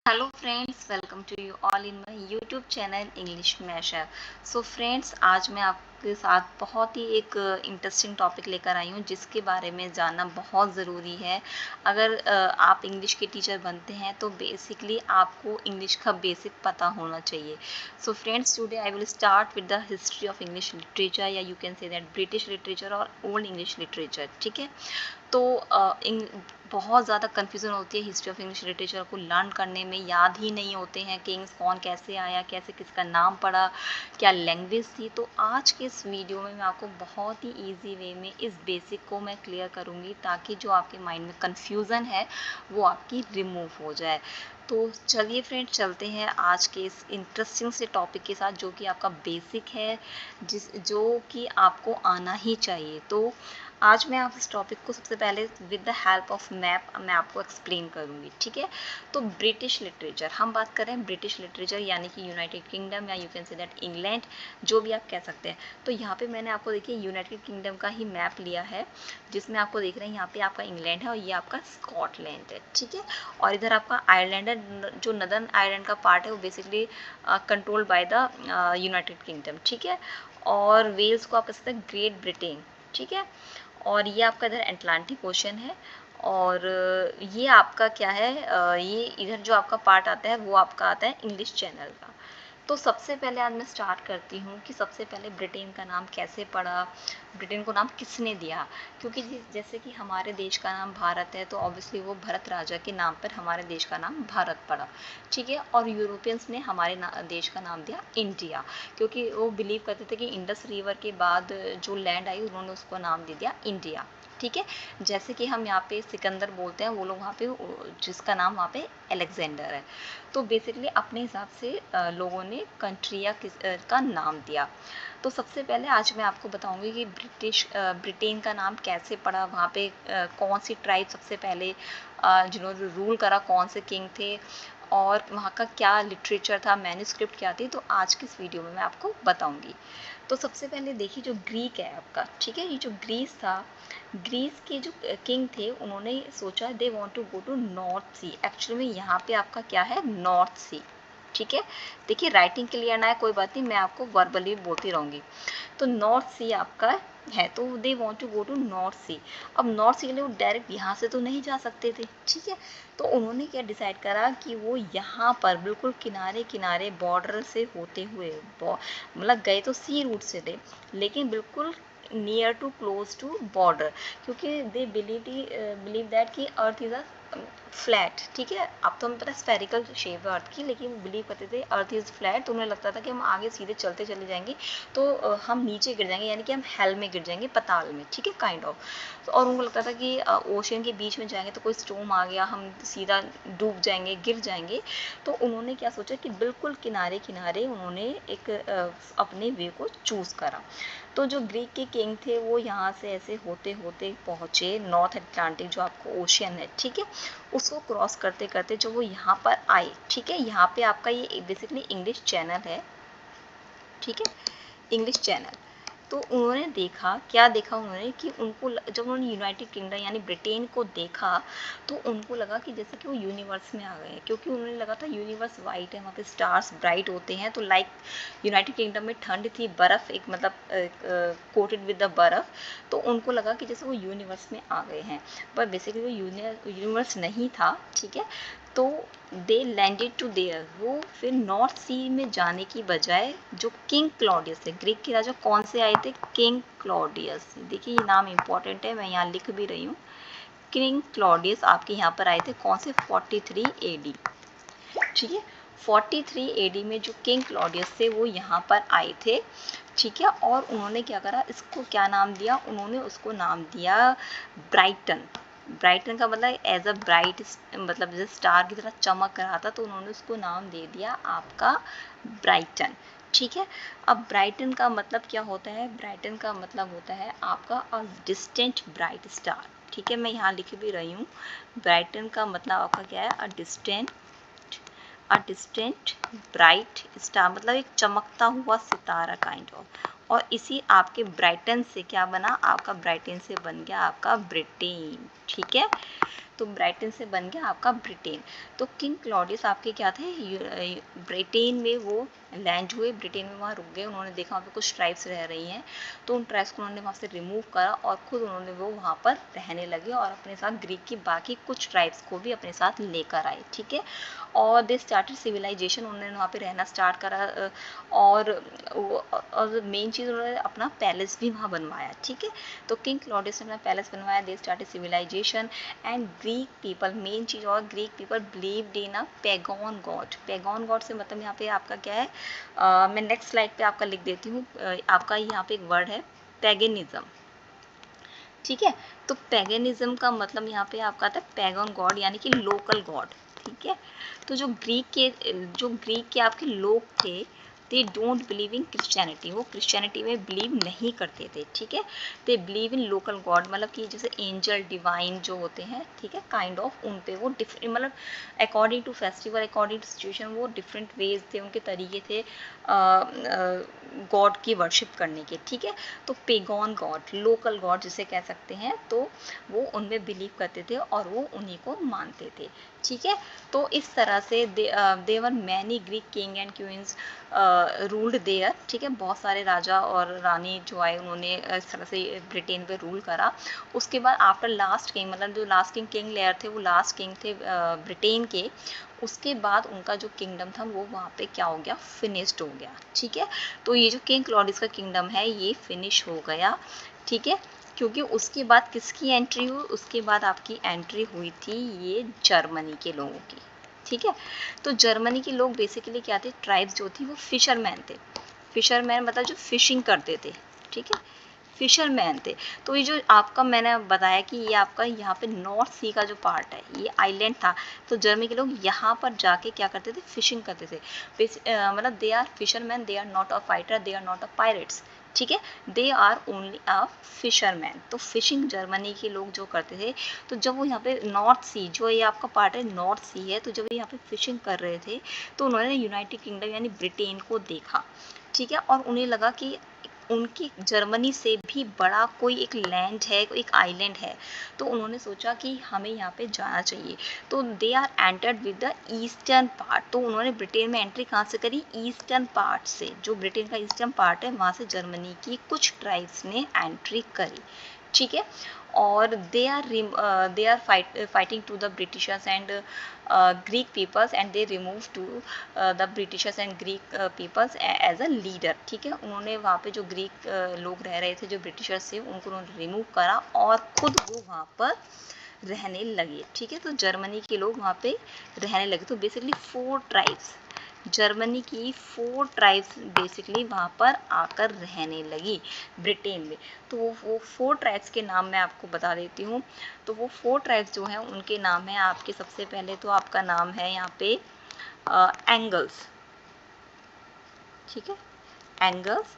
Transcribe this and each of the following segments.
Hello friends, welcome to you all in my YouTube channel English masher. So friends, आज मैं आपके साथ बहुत ही एक इंटरेस्टिंग टॉपिक लेकर आई हूँ जिसके बारे में जानना बहुत ज़रूरी है। अगर आप इंग्लिश के टीचर बनते हैं तो बेसिकली आपको इंग्लिश का बेसिक पता होना चाहिए। So friends, today I will start with the history of English literature, या you can say that British literature और ओल्ड इंग्लिश लिटरेचर। ठीक है, तो बहुत ज़्यादा कन्फ्यूज़न होती है हिस्ट्री ऑफ इंग्लिश लिटरेचर को लर्न करने में। याद ही नहीं होते हैं किंग्स कौन कैसे आया, कैसे किसका नाम पड़ा, क्या लैंग्वेज थी। तो आज के इस वीडियो में मैं आपको बहुत ही इजी वे में इस बेसिक को मैं क्लियर करूँगी, ताकि जो आपके माइंड में कन्फ्यूज़न है वो आपकी रिमूव हो जाए। तो चलिए फ्रेंड्स, चलते हैं आज के इस इंटरेस्टिंग से टॉपिक के साथ, जो कि आपका बेसिक है, जो कि आपको आना ही चाहिए। तो आज मैं आप इस टॉपिक को सबसे पहले with the help of map मैं आपको एक्सप्लेन करूँगी। ठीक है, तो ब्रिटिश लिटरेचर हम बात करें, ब्रिटिश लिटरेचर यानी कि यूनाइटेड किंगडम, या you can say that England, जो भी आप कह सकते हैं। तो यहाँ पे मैंने आपको देखिए यूनाइटेड किंगडम का ही मैप लिया है, जिसमें आपको देख रहे हैं यहाँ पे आपका इंग्लैंड है और ये आपका स्कॉटलैंड है। ठीक है, और इधर आपका आयरलैंड है, जो नदर्न आयरलैंड का पार्ट है वो basically controlled by the United kingdom. ठीक है, और वेल्स को आप कह सकते हैं ग्रेट ब्रिटेन। ठीक है, और ये आपका इधर अटलांटिक ओशन है, और ये आपका क्या है, ये इधर जो आपका पार्ट आता है वो आपका आता है इंग्लिश चैनल का। तो सबसे पहले आज मैं स्टार्ट करती हूँ कि सबसे पहले ब्रिटेन का नाम कैसे पड़ा, ब्रिटेन को नाम किसने दिया। क्योंकि जैसे कि हमारे देश का नाम भारत है, तो ऑब्वियसली वो भरत राजा के नाम पर हमारे देश का नाम भारत पड़ा। ठीक है, और यूरोपियंस ने हमारे देश का नाम दिया इंडिया, क्योंकि वो बिलीव करते थे कि इंडस रिवर के बाद जो लैंड आई उन्होंने उसको नाम दे दिया इंडिया। ठीक है, जैसे कि हम यहाँ पे सिकंदर बोलते हैं, वो लोग वहाँ पे जिसका नाम वहाँ पे अलेक्जेंडर है। तो बेसिकली अपने हिसाब से लोगों ने कंट्री या का नाम दिया। तो सबसे पहले आज मैं आपको बताऊंगी कि ब्रिटेन का नाम कैसे पड़ा, वहाँ पे कौन सी ट्राइब सबसे पहले जिन्होंने रूल करा, कौन से किंग थे, और वहाँ का क्या लिटरेचर था, मैन्युस्क्रिप्ट क्या थी। तो आज की इस वीडियो में मैं आपको बताऊंगी। तो सबसे पहले देखिए, जो ग्रीक है आपका, ठीक है, ये जो ग्रीस था, ग्रीस के जो किंग थे, उन्होंने सोचा they want to go to North Sea. Actually में यहाँ पे आपका क्या है, नॉर्थ सी। ठीक है, देखिए राइटिंग क्लियर ना है कोई बात नहीं, मैं आपको वर्बली बोलती रहूँगी। तो नॉर्थ सी आपका है, तो they want to go to North Sea. अब नॉर्थ सी के लिए वो डायरेक्ट यहाँ से तो नहीं जा सकते थे। ठीक है, तो उन्होंने क्या डिसाइड करा कि वो यहाँ पर बिल्कुल किनारे किनारे बॉर्डर से होते हुए, मतलब गए तो सी रूट से थे, लेकिन बिल्कुल near to close to border, क्योंकि दे बिलीव दैट कि अर्थ इज अ फ्लैट। ठीक है, अब तो हमें पता है स्फेरिकल शेप है अर्थ की, लेकिन वो बिलीव करते थे अर्थ इज फ्लैट। तो उन्हें लगता था कि हम आगे सीधे चलते चले जाएंगे तो हम नीचे गिर जाएंगे, यानी कि हम हेल में गिर जाएंगे, पताल में। ठीक है, काइंड ऑफ। और उनको लगता था कि ओशन के बीच में जाएंगे तो कोई स्टॉर्म आ गया, हम सीधा डूब जाएंगे, गिर जाएंगे। तो उन्होंने क्या सोचा कि बिल्कुल किनारे किनारे उन्होंने एक अपने वे को चूज़ करा। तो जो ग्रीक के किंग थे वो यहाँ से ऐसे होते होते पहुँचे नॉर्थ अटलांटिक, जो आपको ओशियन है, ठीक है, उसको क्रॉस करते करते जो वो यहाँ पर आए। ठीक है, यहाँ पे आपका ये बेसिकली इंग्लिश चैनल है। ठीक है, इंग्लिश चैनल। तो उन्होंने देखा, क्या देखा उन्होंने कि उनको जब उन्होंने यूनाइटेड किंगडम यानी ब्रिटेन को देखा, तो उनको लगा कि जैसे कि वो यूनिवर्स में आ गए हैं, क्योंकि उन्हें लगा था यूनिवर्स वाइट है, वहाँ पे स्टार्स ब्राइट होते हैं। तो लाइक यूनाइटेड किंगडम में ठंड थी, बर्फ़ एक मतलब कोटेड विद द बर्फ़, तो उनको लगा कि जैसे वो यूनिवर्स में आ गए हैं, पर बेसिकली वो यूनिवर्स नहीं था। ठीक है, तो दे लैंडेड टू देयर, वो फिर नॉर्थ सी में जाने की बजाय जो किंग क्लॉडियस थे, ग्रीक के राजा कौन से आए थे, किंग क्लॉडियस। देखिए ये नाम इंपॉर्टेंट है, मैं यहाँ लिख भी रही हूँ। किंग क्लॉडियस आपके यहाँ पर आए थे कौन से, 43 AD। ठीक है, 43 AD में जो किंग क्लॉडियस थे वो यहाँ पर आए थे। ठीक है, और उन्होंने क्या करा, इसको क्या नाम दिया, उन्होंने उसको नाम दिया ब्राइटन। ब्राइटन का मतलब एज अ ब्राइट, मतलब जैसे स्टार की तरह चमक रहा था, तो उन्होंने उसको नाम दे दिया आपका ब्राइटन। ठीक है, अब ब्राइटन का मतलब क्या होता है, ब्राइटन का मतलब होता है आपका अ डिस्टेंट ब्राइट स्टार। ठीक है, मैं यहाँ लिख भी रही हूँ, ब्राइटन का मतलब आपका क्या है, अ डिस्टेंट ब्राइट स्टार, मतलब एक चमकता हुआ सितारा काइंड ऑफ। और इसी आपके ब्राइटन से क्या बना, आपका ब्राइटन से बन गया आपका ब्रिटेन। ठीक है, तो ब्राइटन से बन गया आपका ब्रिटेन। तो किंग क्लॉडियस आपके क्या थे, ब्रिटेन में वो लैंड हुए, ब्रिटेन में वहाँ रुक गए। उन्होंने देखा वहाँ पे कुछ ट्राइब्स रह रही हैं, तो उन ट्राइब्स को उन्होंने वहाँ से रिमूव करा और खुद उन्होंने वो वहाँ पर रहने लगे और अपने साथ ग्रीक की बाकी कुछ ट्राइब्स को भी अपने साथ लेकर आए, ठीक है। और दे स्टार्टेड सिविलाइजेशन, उन्होंने वहाँ पे रहना स्टार्ट करा और मेन चीज़ उन्होंने अपना पैलेस भी वहाँ बनवाया, ठीक है। तो किंग क्लॉडियस ने अपना पैलेस बनवाया, they started civilisation and Greek people, main चीज़ और Greek people believed in a pagan god. Pagan god से मतलब यहाँ पे आपका क्या है, मैं नेक्स्ट स्लाइड पे आपका लिख देती हूँ। आपका यहाँ पे एक वर्ड है पैगनिज्म, ठीक है। तो पैगनिज्म का मतलब यहाँ पे आपका आता है पैगन गॉड यानी कि लोकल गॉड, ठीक है। तो जो ग्रीक के आपके लोग थे, they don't believe in Christianity, वो क्रिश्चियनिटी में बिलीव नहीं करते थे, ठीक है। They believe in local God, मतलब कि जैसे एंजल डिवाइन जो होते हैं, ठीक है, काइंड ऑफ उन पे वो डिफरेंट, मतलब according to festival, according to situation, वो डिफरेंट वेज थे, उनके तरीके थे गॉड की वर्शिप करने के, ठीक है। तो पेगॉन गॉड, लोकल गॉड जिसे कह सकते हैं, तो वो उनमें बिलीव करते थे और वो उन्हीं को मानते थे, ठीक है। तो इस तरह से there were many Greek king and queens ruled there, ठीक है। बहुत सारे राजा और रानी जो आए उन्होंने इस तरह से ब्रिटेन पे रूल करा। उसके बाद आफ्टर लास्ट किंग, मतलब जो लास्ट किंग लेयर थे, वो लास्ट किंग थे ब्रिटेन के। उसके बाद उनका जो किंगडम था वो वहाँ पे क्या हो गया, फिनिश्ड हो गया, ठीक है। तो ये जो किंग क्लॉडियस का किंगडम है ये फिनिश हो गया, ठीक है। क्योंकि उसके बाद किसकी एंट्री हुई, उसके बाद आपकी एंट्री हुई थी ये जर्मनी के लोगों की, ठीक है। तो जर्मनी के लोग बेसिकली क्या थे, ट्राइब्स जो थी वो फिशरमैन थे। फिशरमैन मतलब जो फिशिंग करते थे, ठीक है, फिशरमैन थे। तो ये जो आपका मैंने बताया कि ये आपका यहाँ पे नॉर्थ सी का जो पार्ट है ये आइलैंड था, तो जर्मनी के लोग यहाँ पर जाके क्या करते थे, फिशिंग करते थे। मतलब they are fisherman, they are not a fighter, they are not a pirates, ठीक है, they are only a fisherman. तो फिशिंग जर्मनी के लोग जो करते थे, तो जब वो यहाँ पे नॉर्थ सी, जो ये आपका पार्ट है नॉर्थ सी है, तो जब ये यहाँ पे फिशिंग कर रहे थे तो उन्होंने यूनाइटेड किंगडम यानी ब्रिटेन को देखा, ठीक है। और उन्हें लगा कि उनकी जर्मनी से भी बड़ा कोई एक लैंड है, एक आइलैंड है, तो उन्होंने सोचा कि हमें यहाँ पे जाना चाहिए। तो they are entered with the eastern part, तो उन्होंने ब्रिटेन में एंट्री कहाँ से करी, ईस्टर्न पार्ट से, जो ब्रिटेन का ईस्टर्न पार्ट है वहाँ से जर्मनी की कुछ ट्राइब्स ने एंट्री करी, ठीक है। और they are fighting to the Britishers and Greek peoples and they remove to the Britishers and Greek peoples as a leader, ठीक है। उन्होंने वहाँ पे जो ग्रीक लोग रह रहे थे, जो ब्रिटिशर्स थे, उनको उन्होंने रिमूव करा और खुद वो वहाँ पर रहने लगे, ठीक है। तो जर्मनी के लोग वहाँ पे रहने लगे। तो बेसिकली 4 ट्राइब्स, जर्मनी की 4 ट्राइब्स बेसिकली वहाँ पर आकर रहने लगी ब्रिटेन में। तो वो 4 ट्राइब्स के नाम मैं आपको बता देती हूँ। तो वो 4 ट्राइब्स जो हैं उनके नाम है आपके, सबसे पहले तो आपका नाम है यहाँ पे एंगल्स, ठीक है, एंगल्स।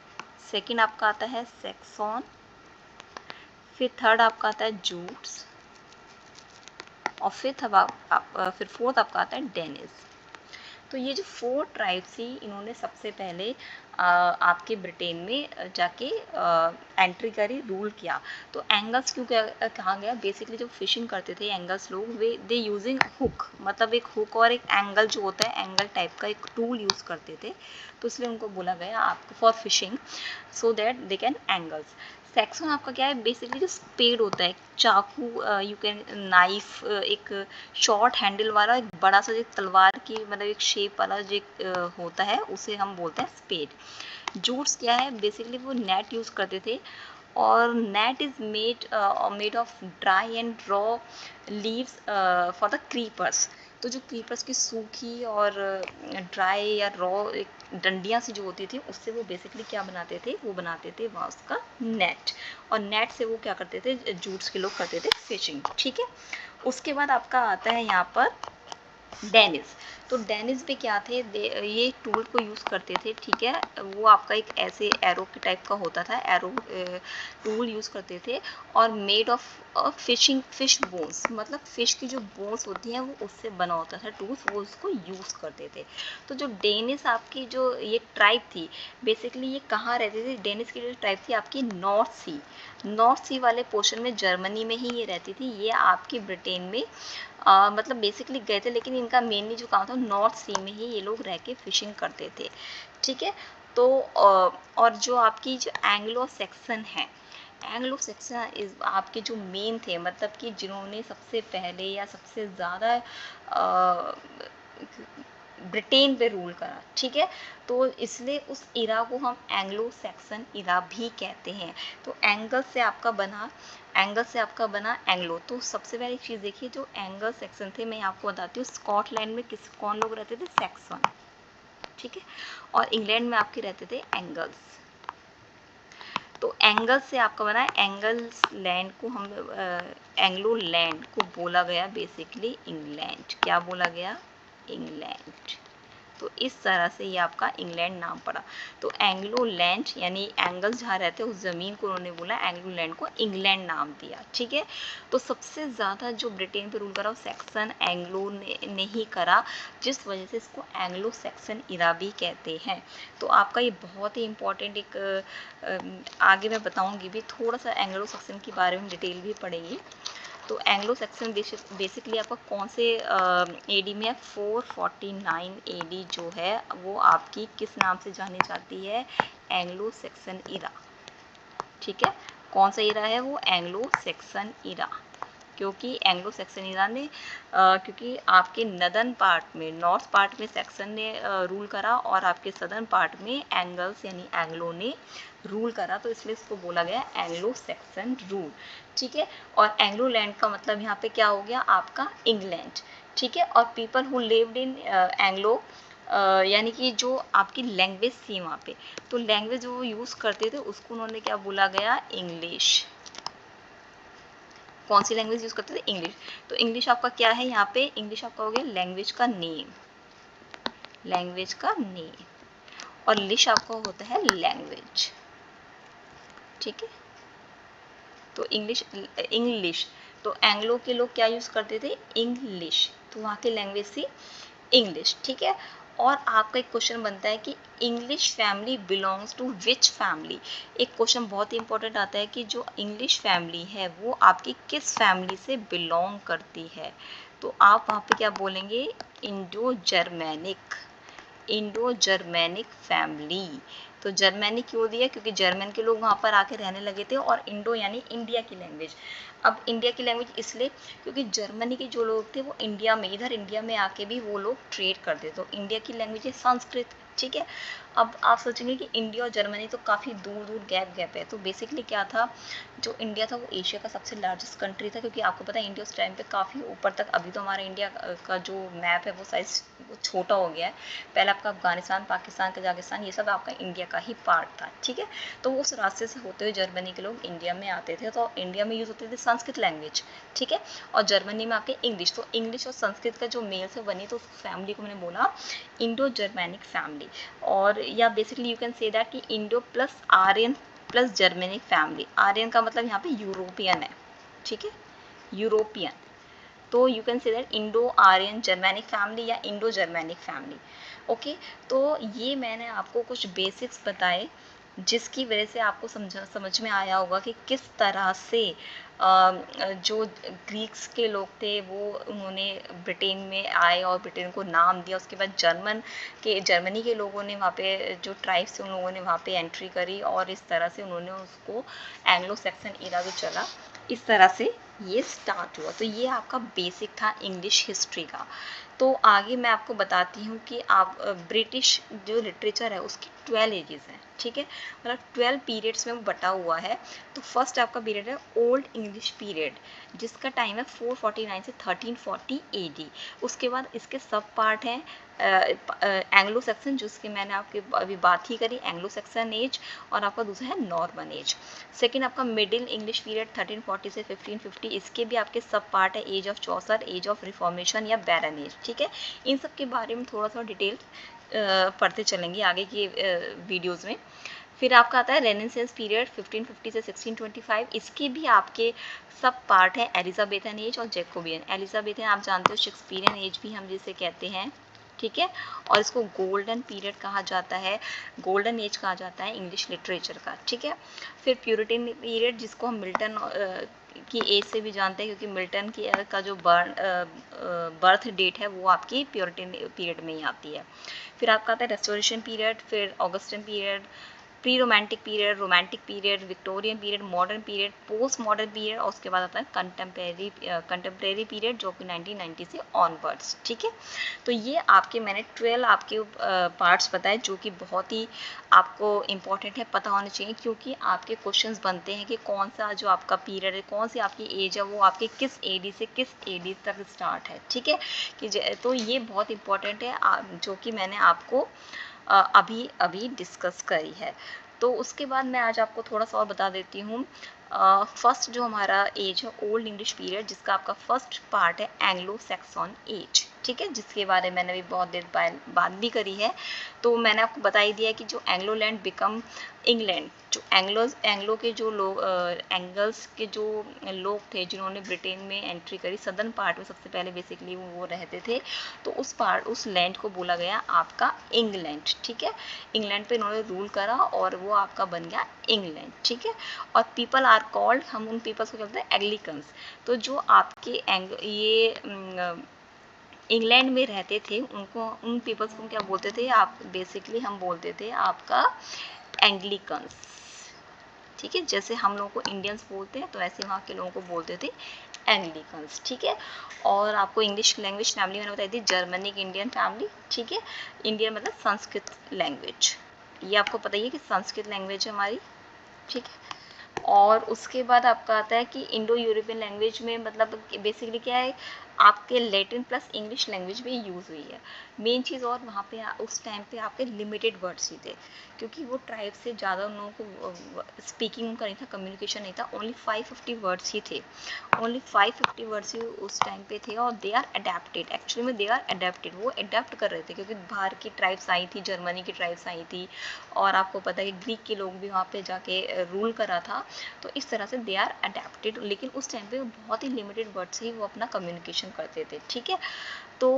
सेकंड आपका आता है सैक्सन, फिर थर्ड आपका आता है जूट्स, और फिर फोर्थ आपका आता है डेनिस। तो ये जो 4 ट्राइब्स थी, इन्होंने सबसे पहले आपके ब्रिटेन में जाके एंट्री करी, रूल किया। तो एंगल्स क्यों कहा गया, बेसिकली जो फिशिंग करते थे एंगल्स लोग, वे दे यूजिंग हुक, मतलब एक हुक और एक एंगल जो होता है एंगल टाइप का एक टूल यूज़ करते थे, तो इसलिए उनको बोला गया आपको for fishing, so that they can angles. Section आपका क्या है, बेसिकली जो स्पेड होता है, चाकू, यू कैन नाइफ, एक शॉर्ट हैंडल वाला, एक बड़ा सा जो तलवार की मतलब एक शेप वाला जो होता है, उसे हम बोलते हैं स्पेड। जूट्स क्या है, बेसिकली वो नेट यूज़ करते थे, और net is made of dry and raw leaves for the creepers. तो जो क्रीपर्स की सूखी और ड्राई या रॉ डंडियाँ सी जो होती थी, उससे वो बेसिकली क्या बनाते थे, वो बनाते थे वहाँ उसका नेट, और नेट से वो क्या करते थे, जूट्स के लोग करते थे फिशिंग, ठीक है। उसके बाद आपका आता है यहाँ पर डेनिस। तो डेनिस भी क्या थे, ये टूल को यूज़ करते थे, ठीक है। वो आपका एक ऐसे एरो के टाइप का होता था, एरो टूल यूज़ करते थे, और मेड ऑफ फिश बोन्स, मतलब फिश की जो बोन्स होती हैं वो उससे बना होता था टूल्स, वो उसको यूज़ करते थे। तो जो डेनिस आपकी जो ये ट्राइब थी, बेसिकली ये कहाँ रहती थी, डेनिस की जो ट्राइब थी आपकी नॉर्थ सी वाले पोर्शन में, जर्मनी में ही ये रहती थी। ये आपकी ब्रिटेन में मतलब बेसिकली गए थे, लेकिन इनका मेनली जो काम था नॉर्थ सी में ही ये लोग रह के फिशिंग करते थे, ठीक है। तो और जो आपकी जो एंग्लो सेक्सन है, एंग्लो सेक्सन इस आपके जो मेन थे, मतलब कि जिन्होंने सबसे पहले या सबसे ज़्यादा ब्रिटेन पे रूल करा, ठीक है। तो इसलिए उस इरा को हम एंग्लो सैक्सन इरा भी कहते हैं। तो एंगल से आपका बना एंग्लो। तो सबसे पहली चीज़ देखिए, जो एंगल सेक्सन थे, मैं आपको बताती हूँ, स्कॉटलैंड में कौन लोग रहते थे, सैक्सन, ठीक है। और इंग्लैंड में आपके रहते थे एंगल्स। तो एंगल से आपका बना एंगल्स लैंड को हम एंग्लो लैंड को बोला गया बेसिकली इंग्लैंड। क्या बोला गया, इंग्लैंड। तो इस तरह से ये आपका इंग्लैंड नाम पड़ा। तो एंग्लो लैंड यानी एंगल्स जहाँ रहते हैं उस ज़मीन को उन्होंने बोला, एंग्लो लैंड को इंग्लैंड नाम दिया, ठीक है। तो सबसे ज़्यादा जो ब्रिटेन पे रूल करा वो सैक्सन एंग्लो ने ही करा, जिस वजह से इसको एंग्लो सैक्सन इरा भी कहते हैं। तो आपका ये बहुत ही इंपॉर्टेंट एक आगे मैं बताऊंगी भी, थोड़ा सा एंग्लो सैक्सन के बारे में डिटेल भी पढ़ेंगे। तो एंग्लो सैक्सन बेसिकली आपका कौन से एडी में है, 449 एडी जो है वो आपकी किस नाम से जानी जाती है, एंग्लो सैक्सन इरा, ठीक है। कौन सा इरा है वो, एंग्लो सैक्सन इरा। क्योंकि एंग्लो सैक्सन इरा ने क्योंकि आपके नदर्न पार्ट में, नॉर्थ पार्ट में सैक्सन ने रूल करा, और आपके सदर्न पार्ट में एंगल्स यानी एंग्लो ने रूल करा, तो इसलिए इसको बोला गया एंग्लो सैक्सन रूल, ठीक है। और एंग्लो लैंड का मतलब यहाँ पे क्या हो गया आपका, इंग्लैंड, ठीक है। और people who lived in Anglo यानी कि जो आपकी लैंग्वेज थी वहाँ पे, तो लैंग्वेज जो वो यूज़ करते थे उसको उन्होंने क्या बोला गया, इंग्लिश। कौन सी लैंग्वेज यूज़ करते थे, इंग्लिश। तो इंग्लिश आपका क्या है यहाँ पे, इंग्लिश आपका हो गया लैंग्वेज का नेम, लैंग्वेज का नेम। और लिश आपका होता है लैंग्वेज, ठीक है। तो इंग्लिश तो एंग्लो के लोग क्या यूज़ करते थे, इंग्लिश। तो वहाँ की लैंग्वेज थी इंग्लिश, ठीक है। और आपका एक क्वेश्चन बनता है कि English family belongs to which family. एक क्वेश्चन बहुत ही इंपॉर्टेंट आता है कि जो इंग्लिश फैमिली है वो आपकी किस फैमिली से बिलोंग करती है। तो आप वहाँ पे क्या बोलेंगे, इंडो जर्मैनिक फैमिली। तो जर्मैनिक क्यों दिया, क्योंकि जर्मन के लोग वहाँ पर आके रहने लगे थे, और इंडो यानी इंडिया की लैंग्वेज। अब इंडिया की लैंग्वेज इसलिए क्योंकि जर्मनी के जो लोग थे वो इंडिया में, इधर इंडिया में आके भी वो लोग ट्रेड करते, तो इंडिया की लैंग्वेज है संस्कृत, ठीक है। अब आप सोचेंगे कि इंडिया और जर्मनी तो काफ़ी दूर दूर गैप है, तो बेसिकली क्या था, जो इंडिया था वो एशिया का सबसे लार्जेस्ट कंट्री था, क्योंकि आपको पता है इंडिया उस टाइम पे काफ़ी ऊपर तक, अभी तो हमारा इंडिया का जो मैप है वो साइज वो छोटा हो गया है, पहले आपका अफगानिस्तान, पाकिस्तान, कजाकिस्तान, ये सब आपका इंडिया का ही पार्ट था, ठीक है। तो उस रास्ते से होते हुए जर्मनी के लोग इंडिया में आते थे, तो इंडिया में यूज़ होती थी संस्कृत लैंग्वेज, ठीक है। और जर्मनी में आके इंग्लिश। तो इंग्लिश और संस्कृत का जो मेल से बनी, तो उस फैमिली को मैंने बोला इंडो जर्मैनिक फैमिली। और या basically you can say that कि Indo plus Aryan plus Germanic family. Aryan का मतलब यहाँ पे यूरोपियन है, ठीक है, यूरोपियन। तो you can say that Indo Aryan Germanic family या इंडो जर्मैनिक फैमिली, ओके। तो ये मैंने आपको कुछ बेसिक्स बताए, जिसकी वजह से आपको समझ में आया होगा कि किस तरह से जो ग्रीक्स के लोग थे वो उन्होंने ब्रिटेन में आए और ब्रिटेन को नाम दिया। उसके बाद जर्मनी के लोगों ने वहाँ पे जो ट्राइब्स थे उन लोगों ने वहाँ पे एंट्री करी, और इस तरह से उन्होंने उसको एंग्लो सैक्सन इरा जो चला, इस तरह से ये स्टार्ट हुआ। तो ये आपका बेसिक था इंग्लिश हिस्ट्री का। तो आगे मैं आपको बताती हूँ कि आप ब्रिटिश जो लिटरेचर है उसकी 12 एजेस हैं, ठीक है, मतलब 12 पीरियड्स में वो बटा हुआ है। तो फर्स्ट आपका पीरियड है ओल्ड इंग्लिश पीरियड, जिसका टाइम है 449 से 1340 AD। उसके बाद इसके सब पार्ट हैं एंग्लो सेक्सन, जिसकी मैंने आपके अभी बात ही करी, एंग्लो सेक्सन एज, और आपका दूसरा है नॉर्मन एज। सेकेंड आपका मिडिल इंग्लिश पीरियड 1340 से 1550, इसके भी आपके सब पार्ट है, age of Chaucer, age of Reformation या बैरन एज, ठीक है। इन सब के बारे में थोड़ा सा डिटेल पढ़ते चलेंगे आगे की वीडियोज़ में। फिर आपका आता है रेनेसेंस पीरियड 1550 से 1625, इसके भी आपके सब पार्ट है, एलिजाबेथन एज और जैकोबियन। एलिजाबेथन आप जानते हो शेक्सपियरियन एज भी हम जिसे कहते हैं, ठीक है, और इसको गोल्डन पीरियड कहा जाता है, गोल्डन एज कहा जाता है इंग्लिश लिटरेचर का, ठीक है। फिर प्यूरिटन पीरियड, जिसको हम मिल्टन की एज से भी जानते हैं, क्योंकि मिल्टन की का जो बर्थ डेट है वो आपकी प्यूरिटन पीरियड में ही आती है। फिर आपका आता है रेस्टोरेशन पीरियड, फिर Augustan period, pre romantic period, romantic period, Victorian period, modern period, post modern period, और उसके बाद आता है कंटेम्प्रेरी पीरियड, जो कि 1990 से ऑनवर्ड्स, ठीक है। तो ये आपके मैंने 12 आपके पार्ट्स बताए, जो कि बहुत ही आपको इम्पोर्टेंट है, पता होने चाहिए, क्योंकि आपके क्वेश्चंस बनते हैं कि कौन सा जो आपका पीरियड है, कौन सी आपकी एज है, वो आपके किस एडी से किस एडी तक स्टार्ट है, ठीक है। कि तो ये बहुत इम्पोर्टेंट है, जो कि मैंने आपको अभी अभी डिस्कस करी है। तो उसके बाद मैं आज आपको थोड़ा सा और बता देती हूँ। फर्स्ट जो हमारा एज है ओल्ड इंग्लिश पीरियड, जिसका आपका फर्स्ट पार्ट है एंग्लो सैक्सन एज, ठीक है, जिसके बारे में मैंने भी बहुत देर बात भी करी है। तो मैंने आपको बता ही दिया कि जो एंग्लो लैंड बिकम इंग्लैंड, जो एंग्लो के जो लोग एंगल्स के जो लोग थे जिन्होंने ब्रिटेन में एंट्री करी, सदर्न पार्ट में सबसे पहले बेसिकली वो रहते थे, तो उस लैंड को बोला गया आपका इंग्लैंड, ठीक है। इंग्लैंड पे इन्होंने रूल करा और वो आपका बन गया इंग्लैंड, ठीक है। और पीपल आर कॉल्ड, हम उन पीपल्स को कहते हैं एंग्लिकन्स। तो जो आपके ये इंग्लैंड में रहते थे, उनको उन पीपल्स को क्या बोलते थे, आप बेसिकली हम बोलते थे आपका एंग्लिकन्स, ठीक है। जैसे हम लोगों को इंडियंस बोलते हैं, तो ऐसे वहाँ के लोगों को बोलते थे एंग्लिकन्स, ठीक है। और आपको इंग्लिश लैंग्वेज फैमिली मैंने बताई थी, जर्मनिक इंडियन फैमिली, ठीक है। इंडियन मतलब संस्कृत लैंग्वेज, ये आपको पता ही है कि संस्कृत लैंग्वेज है हमारी, ठीक है। और उसके बाद आपका आता है कि इंडो यूरोपियन लैंग्वेज में मतलब बेसिकली क्या है, आपके लैटिन प्लस इंग्लिश लैंग्वेज भी यूज़ हुई है। मेन चीज़, और वहाँ पे उस टाइम पे आपके लिमिटेड वर्ड्स ही थे, क्योंकि वो ट्राइब से ज़्यादा उन लोगों को स्पीकिंग उनका नहीं था, कम्युनिकेशन नहीं था, ओनली 550 वर्ड्स ही थे, ओनली 550 वर्ड्स ही उस टाइम पे थे। और दे आर अडेप्टेड, एक्चुअली में दे आर अडेप्टेड, वो अडेप्ट कर रहे थे, क्योंकि बाहर की ट्राइब्स आई थी, जर्मनी की ट्राइब्स आई थी, और आपको पता है कि ग्रीक के लोग भी वहाँ पे जाके रूल करा था। तो इस तरह से दे आर अडेप्टेड, लेकिन उस टाइम पे बहुत ही लिमिटेड वर्ड से ही वो अपना कम्युनिकेशन करते थे, ठीक है। तो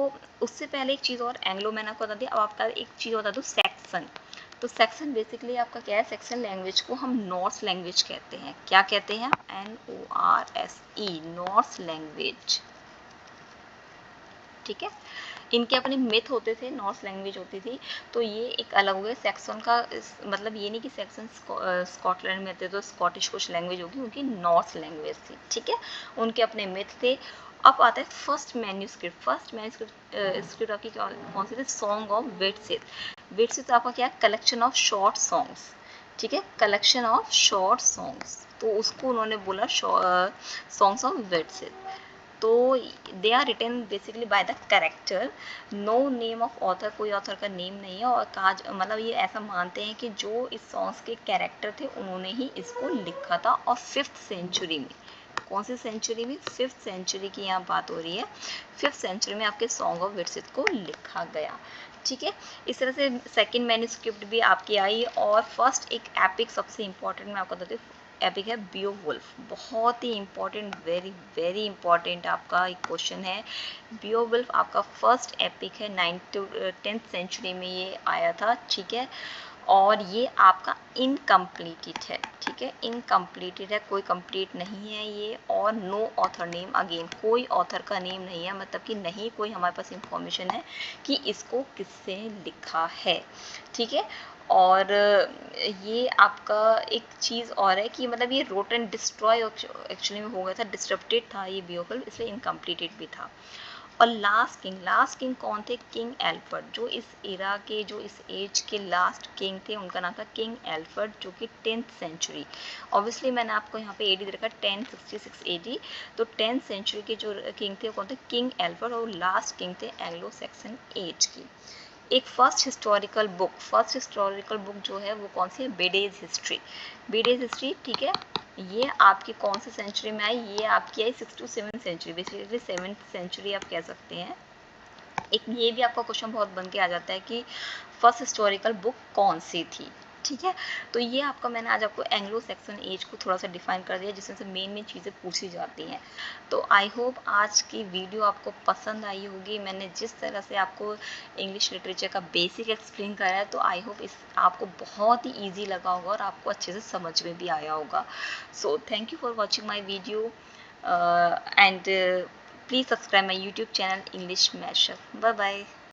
उससे पहले एक चीज़ और एंग्लो मैंने आपको बता दी, अब आपका एक चीज़ बता दूँ, सेक्सन। तो सेक्सन बेसिकली आपका क्या है, सेक्सन लैंग्वेज को हम नॉर्स लैंग्वेज कहते हैं। क्या कहते हैं, NORSE, नॉर्स लैंग्वेज, ठीक है। इनके अपने मिथ होते थे, नॉर्स लैंग्वेज होती थी, तो ये एक अलग हो गया। सेक्सन का मतलब ये नहीं कि सेक्सन स्कॉटलैंड में थे तो स्कॉटिश कुछ लैंग्वेज होगी, उनकी नॉर्स लैंग्वेज थी, ठीक है। उनके अपने मिथ थे। अब आता है first manuscript. First manuscript script आपकी कौन सी थी, सॉन्ग ऑफ विट्सिथ। विट्सिथ आपका क्या है, कलेक्शन ऑफ शॉर्ट सॉन्ग्स, ठीक है, कलेक्शन ऑफ शॉर्ट सॉन्ग्स, तो उसको उन्होंने बोला सॉन्ग्स ऑफ विट्सिथ। तो they are written basically by the character, no name of author, कोई ऑथर का नेम नहीं है। और कहा मतलब ये ऐसा मानते हैं कि जो इस सॉन्ग्स के कैरेक्टर थे उन्होंने ही इसको लिखा था, और 5th सेंचुरी में, कौन सी सेंचुरी में, 5th सेंचुरी की यहाँ बात हो रही है, 5th सेंचुरी में आपके सॉन्ग ऑफ विट्सिथ को लिखा गया, ठीक है। इस तरह से सेकंड मैन्यूस्क्रिप्ट भी आपकी आई। और फर्स्ट एक एपिक, सबसे इंपॉर्टेंट मैं आपको बताती हूँ, एपिक है बियोवुल्फ, बहुत ही इंपॉर्टेंट, वेरी वेरी इंपॉर्टेंट आपका एक क्वेश्चन है। बियोवुल्फ आपका फर्स्ट एपिक है, 9th to 10th सेंचुरी में ये आया था, ठीक है। और ये आपका इनकम्प्लीटेड है, ठीक है, इनकम्प्लीटेड है, कोई कंप्लीट नहीं है ये। और नो ऑथर नेम, अगेन कोई ऑथर का नेम नहीं है, मतलब कि नहीं कोई हमारे पास इंफॉर्मेशन है कि इसको किसने लिखा है, ठीक है। और ये आपका एक चीज़ और है कि मतलब ये रोट एंड डिस्ट्रॉय एक्चुअली में हो गया था, डिस्ट्रप्टेड था ये बियोवुल्फ, इसलिए इनकम्प्लीटेड भी था। और लास्ट किंग कौन थे? किंग एल्फर्ड, जो इस एरा के, जो इस एज के लास्ट किंग थे, उनका नाम था किंग एल्फर्ड, जो कि 10th सेंचुरी। ऑब्वियसली मैंने आपको यहाँ पे एडी दे रखा 1066 एडी, तो 10th सेंचुरी के जो किंग थे वो कौन थे? किंग एल्फर्ड, और लास्ट किंग थे एंग्लो सैक्सन एज की। एक फर्स्ट हिस्टोरिकल बुक जो है वो कौन सी है? Bede's history. बेडेज हिस्ट्री, ठीक है, ये आपकी कौन सी सेंचुरी में आई? ये आपकी आई 6 to 7 century, basically 7th century आप कह सकते हैं। एक ये भी आपका क्वेश्चन बहुत बन के आ जाता है कि फर्स्ट हिस्टोरिकल बुक कौन सी थी, ठीक है। तो ये आपका, मैंने आज आपको एंग्लो सैक्सन एज को थोड़ा सा डिफाइन कर दिया, जिसमें से मेन चीज़ें पूछी जाती हैं। तो आई होप आज की वीडियो आपको पसंद आई होगी। मैंने जिस तरह से आपको इंग्लिश लिटरेचर का बेसिक एक्सप्लेन करा है, तो आई होप इस आपको बहुत ही ईजी लगा होगा और आपको अच्छे से समझ में भी आया होगा। So thank you for watching my video and please subscribe my YouTube channel English Mashup. Bye bye.